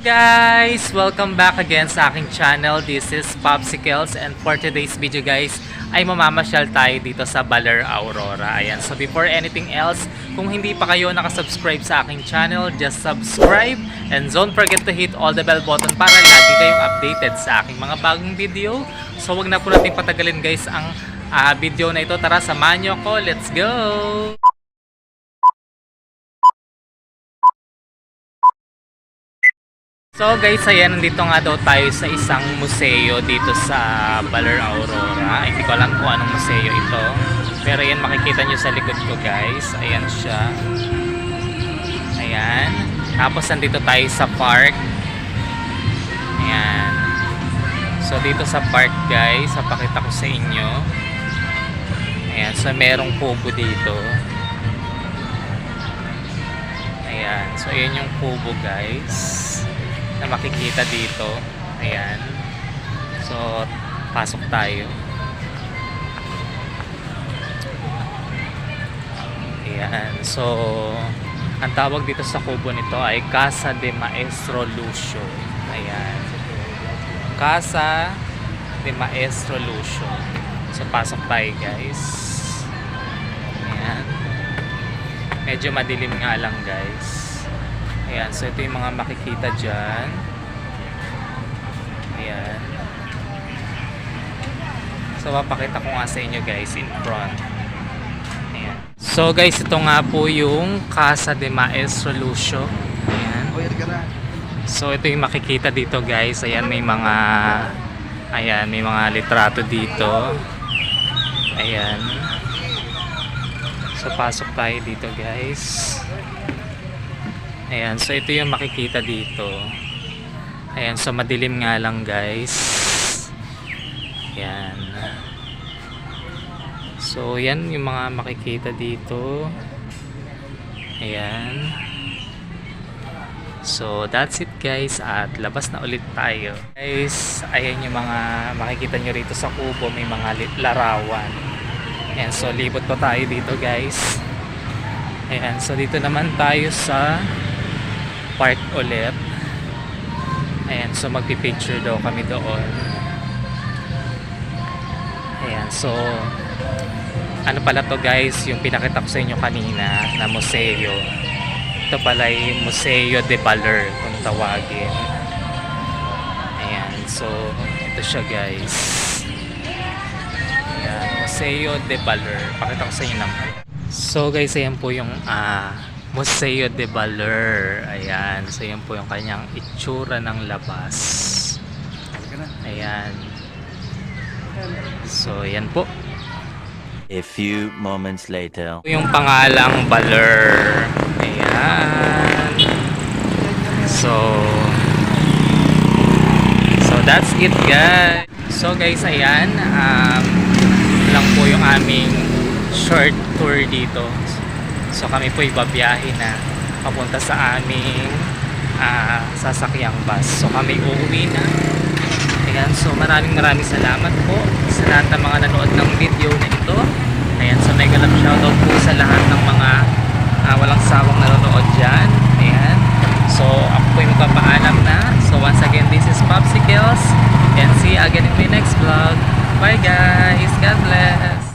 Guys, welcome back again sa aking channel. This is Popsicles, and for today's video guys ay mamamasyal tayo dito sa Baler, Aurora. Ayan, so before anything else, kung hindi pa kayo nakasubscribe sa aking channel, just subscribe and don't forget to hit all the bell button para lagi kayong updated sa aking mga bagong video. So wag na po natin patagalin guys ang video na ito. Tara, samahan nyo ako, let's go! So guys, ayan, nandito nga daw tayo sa isang museo dito sa Baler, Aurora. Hindi ko alam kung anong museo ito. Pero ayan, makikita nyo sa likod ko guys. Ayan siya. Ayan. Tapos nandito tayo sa park. Ayan. So dito sa park guys, papakita ko sa inyo. Ayan, so merong kubo dito. Ayan, so ayan yung kubo guys na makikita dito. Ayan. So, pasok tayo. Ayan. So, ang tawag dito sa kubo nito ay Casa de Maestro Lucio. Ayan. Casa de Maestro Lucio. So, pasok tayo guys. Ayan. Medyo madilim nga lang guys. Ayan, so ito yung mga makikita dyan. Ayan. So papakita ko nga sa inyo guys in front. Ayan. So guys, ito nga po yung Casa de Maestro Lucio. Ayan. So ito yung makikita dito guys. Ayan, may mga litrato dito. Ayan. So pasok tayo dito guys. Ayan, so ito yung makikita dito. Ayan, so madilim nga lang guys. Ayan. So yan yung mga makikita dito. Ayan. So that's it guys, at labas na ulit tayo. Guys, ayan yung mga makikita nyo rito sa kubo, may mga larawan. Ayan, so libot pa tayo dito guys. Ayan, so dito naman tayo sa park ulit. Ayan, so magpipicture daw kami doon. Ayan, so ano pala to guys, yung pinakita ko sa inyo kanina na museo. Ito pala yung Museo de Baler kung tawagin. Ayan, so ito siya guys. Ayan, Museo de Baler. Pakita ko sa inyo naman. So guys, ayan po yung Museo de Baler. Ayan. So, yan po yung kanyang itsura ng labas. Ayan. So, yan po. A few moments later. Yung pangalang Baler. Ayan. So, that's it guys. So, guys, ayan. Lang po yung aming short tour dito. So kami po ibabiyahe na papunta sa aming sasakyang bus. So kami uuwi na. Ayan, so maraming salamat po sa lahat ng mga nanood ng video na ito. Ayan, so mega love shoutout po sa lahat ng mga walang sawang nanonood dyan. Ayan, so ako po yung magpapaalam na. So once again, this is Popsicles, and see you again in my next vlog. Bye guys, God bless.